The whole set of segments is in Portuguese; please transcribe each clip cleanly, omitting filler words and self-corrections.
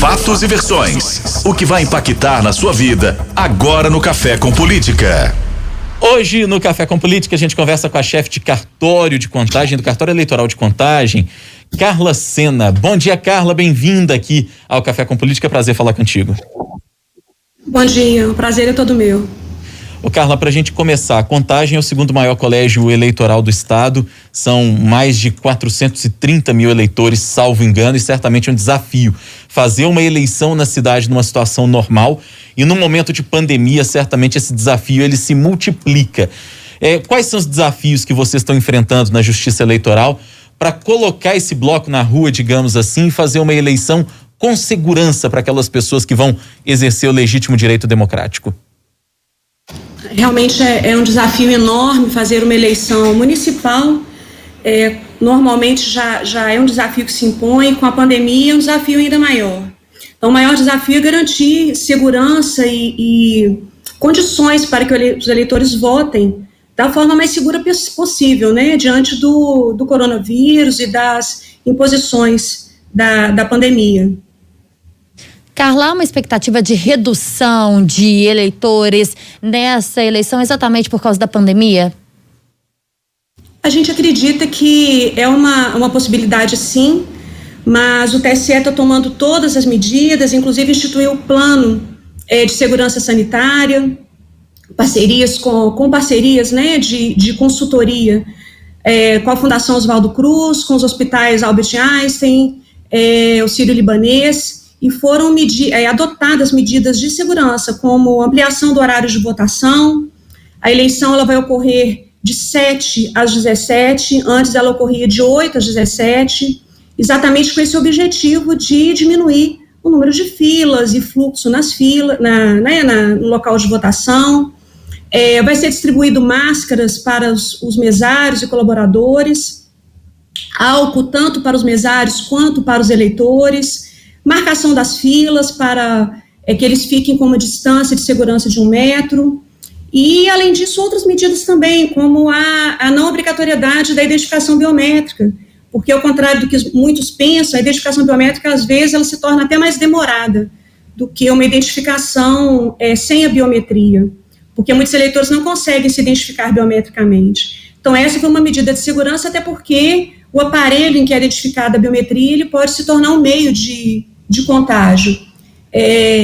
Fatos e versões. O que vai impactar na sua vida agora no Café com Política. Hoje no Café com Política a gente conversa com a chefe de cartório de Contagem, do Cartório Eleitoral de Contagem, Carla Sena. Bom dia, Carla, bem-vinda aqui ao Café com Política, prazer falar contigo. Bom dia, o prazer é todo meu. Ô Carla, para a gente começar, a Contagem é o segundo maior colégio eleitoral do estado, são mais de 430 mil eleitores, salvo engano, e certamente é um desafio fazer uma eleição na cidade numa situação normal e num momento de pandemia, certamente esse desafio ele se multiplica. Quais são os desafios que vocês estão enfrentando na Justiça Eleitoral para colocar esse bloco na rua, digamos assim, e fazer uma eleição com segurança para aquelas pessoas que vão exercer o legítimo direito democrático? Realmente é um desafio enorme fazer uma eleição municipal. Normalmente já é um desafio que se impõe, com a pandemia é um desafio ainda maior. Então, o maior desafio é garantir segurança e condições para que os eleitores votem da forma mais segura possível, né, diante do coronavírus e das imposições da pandemia. Carla, há uma expectativa de redução de eleitores nessa eleição exatamente por causa da pandemia? A gente acredita que é uma possibilidade, sim, mas o TSE está tomando todas as medidas, inclusive instituiu o plano de segurança sanitária, parcerias com parcerias, né, de consultoria com a Fundação Oswaldo Cruz, com os hospitais Albert Einstein, o Sírio-Libanês, e foram adotadas medidas de segurança, como ampliação do horário de votação. A eleição ela vai ocorrer de 7 às 17, antes ela ocorria de 8 às 17, exatamente com esse objetivo de diminuir o número de filas e fluxo nas filas, no local de votação. Vai ser distribuído máscaras para os mesários e colaboradores, álcool tanto para os mesários quanto para os eleitores, marcação das filas para que eles fiquem com uma distância de segurança de 1 metro, e, além disso, outras medidas também, como a não obrigatoriedade da identificação biométrica, porque, ao contrário do que muitos pensam, a identificação biométrica, às vezes, ela se torna até mais demorada do que uma identificação sem a biometria, porque muitos eleitores não conseguem se identificar biometricamente. Então, essa foi uma medida de segurança, até porque o aparelho em que é identificada a biometria, ele pode se tornar um meio de contágio.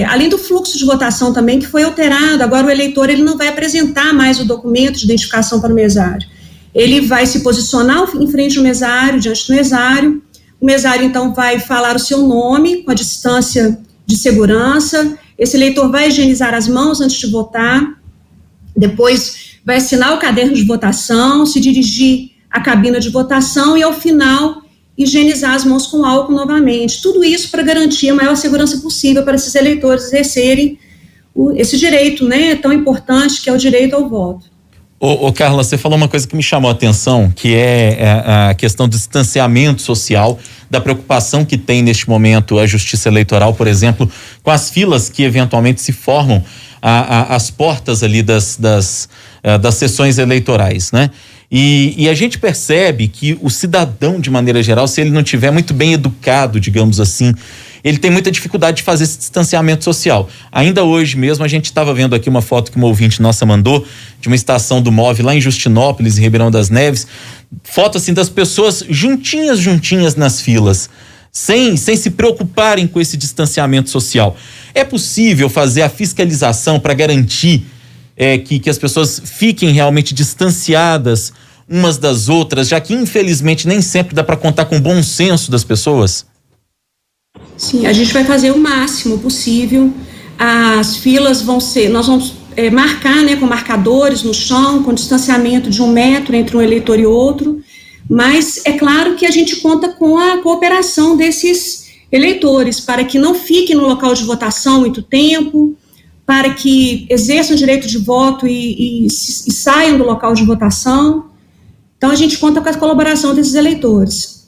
Além do fluxo de votação também, que foi alterado, agora o eleitor ele não vai apresentar mais o documento de identificação para o mesário. Ele vai se posicionar em frente ao mesário, diante do mesário. O mesário, então, vai falar o seu nome com a distância de segurança. Esse eleitor vai higienizar as mãos antes de votar. Depois vai assinar o caderno de votação, se dirigir à cabina de votação e, ao final, higienizar as mãos com álcool novamente. Tudo isso para garantir a maior segurança possível para esses eleitores exercerem esse direito, né, tão importante, que é o direito ao voto. Carla, você falou uma coisa que me chamou a atenção, que é a questão do distanciamento social, da preocupação que tem neste momento a Justiça Eleitoral, por exemplo, com as filas que eventualmente se formam às portas ali das sessões eleitorais, né? E a gente percebe que o cidadão, de maneira geral, se ele não tiver muito bem educado, digamos assim, ele tem muita dificuldade de fazer esse distanciamento social. Ainda hoje mesmo a gente estava vendo aqui uma foto que uma ouvinte nossa mandou de uma estação do MOVE lá em Justinópolis, em Ribeirão das Neves, foto assim das pessoas juntinhas nas filas, sem se preocuparem com esse distanciamento social. É possível fazer a fiscalização para garantir que as pessoas fiquem realmente distanciadas umas das outras, já que infelizmente nem sempre dá para contar com o bom senso das pessoas? Sim, a gente vai fazer o máximo possível. As filas nós vamos marcar, né, com marcadores no chão, com distanciamento de 1 metro entre um eleitor e outro, mas é claro que a gente conta com a cooperação desses eleitores, para que não fiquem no local de votação muito tempo, para que exerçam o direito de voto e saiam do local de votação. Então, a gente conta com a colaboração desses eleitores.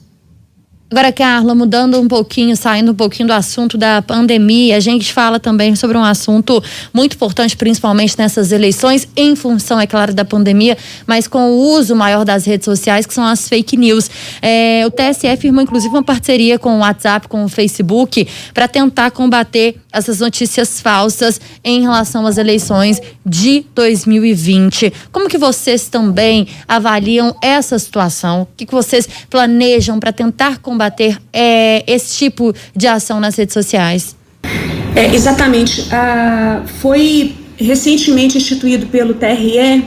Agora, Carla, mudando um pouquinho, saindo um pouquinho do assunto da pandemia, a gente fala também sobre um assunto muito importante, principalmente nessas eleições, em função, é claro, da pandemia, mas com o uso maior das redes sociais, que são as fake news. O TSE firmou, inclusive, uma parceria com o WhatsApp, com o Facebook, para tentar combater essas notícias falsas em relação às eleições de 2020. Como que vocês também avaliam essa situação? O que vocês planejam para tentar combater esse tipo de ação nas redes sociais? Exatamente. Foi recentemente instituído pelo TRE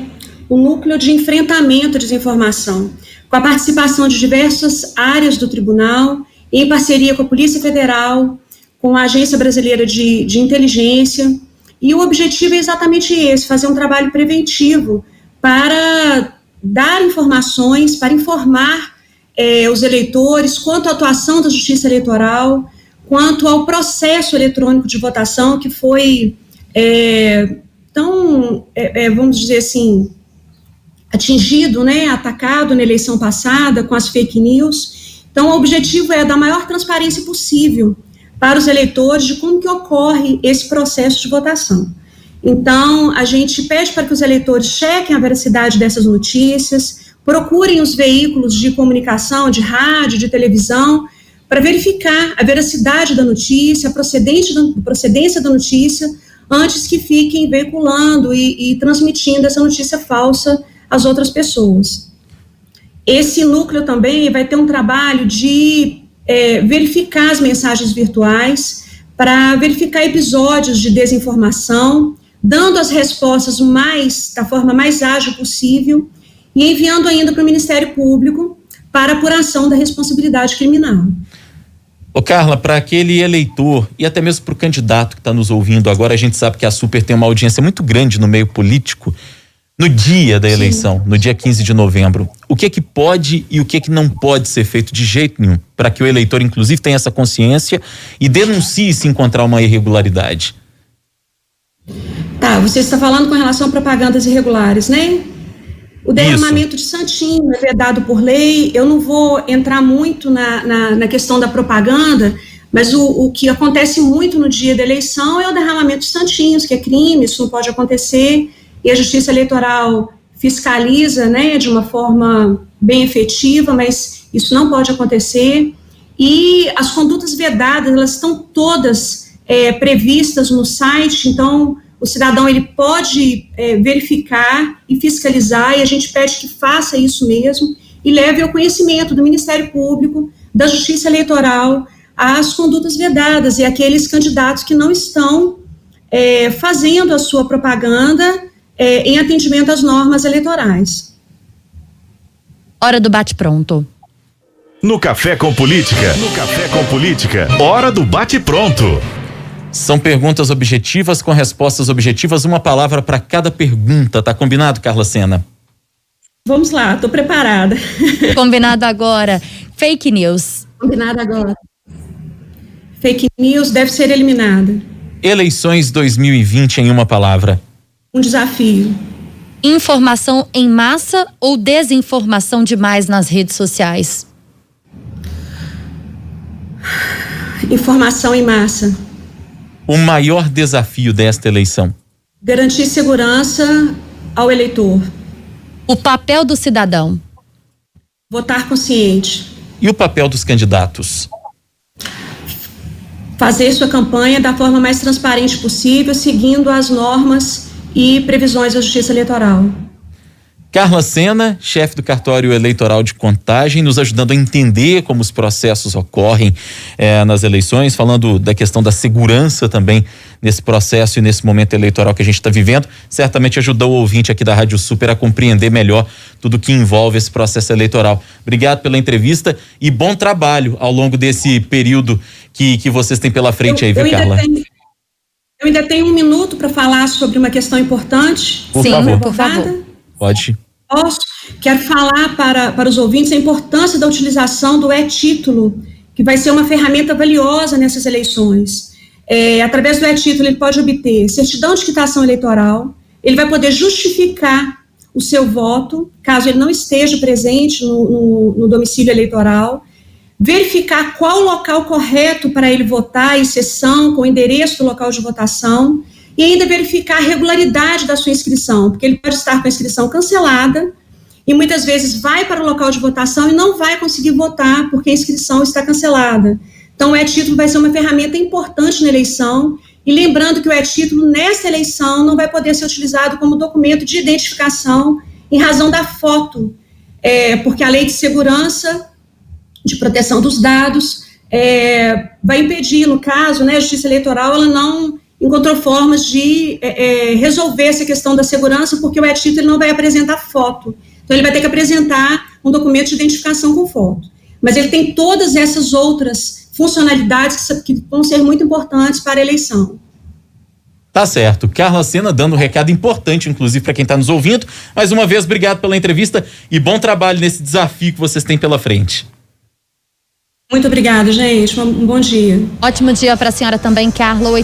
o Núcleo de Enfrentamento à Desinformação, com a participação de diversas áreas do tribunal, em parceria com a Polícia Federal, com a Agência Brasileira de Inteligência, e o objetivo é exatamente esse, fazer um trabalho preventivo para dar informações, para informar os eleitores quanto à atuação da Justiça Eleitoral, quanto ao processo eletrônico de votação que foi vamos dizer assim, atingido, atacado na eleição passada com as fake news. Então, o objetivo é dar a maior transparência possível para os eleitores de como que ocorre esse processo de votação. Então, a gente pede para que os eleitores chequem a veracidade dessas notícias, procurem os veículos de comunicação, de rádio, de televisão, para verificar a veracidade da notícia, a procedência da notícia, antes que fiquem veiculando e transmitindo essa notícia falsa às outras pessoas. Esse núcleo também vai ter um trabalho de verificar as mensagens virtuais, para verificar episódios de desinformação, dando as respostas da forma mais ágil possível, e enviando ainda para o Ministério Público para apuração da responsabilidade criminal. Ô Carla, para aquele eleitor e até mesmo para o candidato que está nos ouvindo agora, a gente sabe que a Super tem uma audiência muito grande no meio político, no dia da eleição, no dia 15 de novembro. O que é que pode e o que é que não pode ser feito de jeito nenhum para que o eleitor, inclusive, tenha essa consciência e denuncie se encontrar uma irregularidade? Tá, você está falando com relação a propagandas irregulares, né? O derramamento de santinho é vedado por lei. Eu não vou entrar muito na questão da propaganda, mas o que acontece muito no dia da eleição é o derramamento de santinhos, que é crime, isso não pode acontecer, e a Justiça Eleitoral fiscaliza, de uma forma bem efetiva, mas isso não pode acontecer. E as condutas vedadas, elas estão todas previstas no site, então o cidadão ele pode verificar e fiscalizar, e a gente pede que faça isso mesmo e leve ao conhecimento do Ministério Público, da Justiça Eleitoral, as condutas vedadas e aqueles candidatos que não estão fazendo a sua propaganda em atendimento às normas eleitorais. Hora do bate-pronto. No Café com Política, hora do bate-pronto. São perguntas objetivas com respostas objetivas, uma palavra para cada pergunta. Tá combinado, Carla Sena? Vamos lá, estou preparada. Combinado agora. Fake news. Combinado agora. Fake news deve ser eliminada. Eleições 2020 em uma palavra. Um desafio. Informação em massa ou desinformação demais nas redes sociais? Informação em massa. O maior desafio desta eleição? Garantir segurança ao eleitor. O papel do cidadão? Votar consciente. E o papel dos candidatos? Fazer sua campanha da forma mais transparente possível, seguindo as normas e previsões da Justiça Eleitoral. Carla Sena, chefe do cartório eleitoral de Contagem, nos ajudando a entender como os processos ocorrem nas eleições, falando da questão da segurança também nesse processo e nesse momento eleitoral que a gente está vivendo. Certamente ajudou o ouvinte aqui da Rádio Super a compreender melhor tudo que envolve esse processo eleitoral. Obrigado pela entrevista e bom trabalho ao longo desse período que vocês têm pela frente aí, viu, Carla? Eu ainda tenho um minuto para falar sobre uma questão importante. Por favor. Pode. Posso? Quero falar para os ouvintes a importância da utilização do e-título, que vai ser uma ferramenta valiosa nessas eleições. Através do e-título, ele pode obter certidão de quitação eleitoral, ele vai poder justificar o seu voto, caso ele não esteja presente no domicílio eleitoral, verificar qual o local correto para ele votar, em sessão, com o endereço do local de votação, e ainda verificar a regularidade da sua inscrição, porque ele pode estar com a inscrição cancelada e muitas vezes vai para o local de votação e não vai conseguir votar porque a inscrição está cancelada. Então, o e-título vai ser uma ferramenta importante na eleição, e lembrando que o e-título, nessa eleição, não vai poder ser utilizado como documento de identificação em razão da foto, porque a Lei de Segurança, de Proteção dos Dados, vai impedir, no caso, né, a Justiça Eleitoral, ela não encontrou formas de resolver essa questão da segurança, porque o e-título ele não vai apresentar foto. Então, ele vai ter que apresentar um documento de identificação com foto. Mas ele tem todas essas outras funcionalidades que vão ser muito importantes para a eleição. Tá certo. Carla Sena dando um recado importante, inclusive, para quem está nos ouvindo. Mais uma vez, obrigado pela entrevista e bom trabalho nesse desafio que vocês têm pela frente. Muito obrigada, gente. Um bom dia. Ótimo dia para a senhora também, Carla.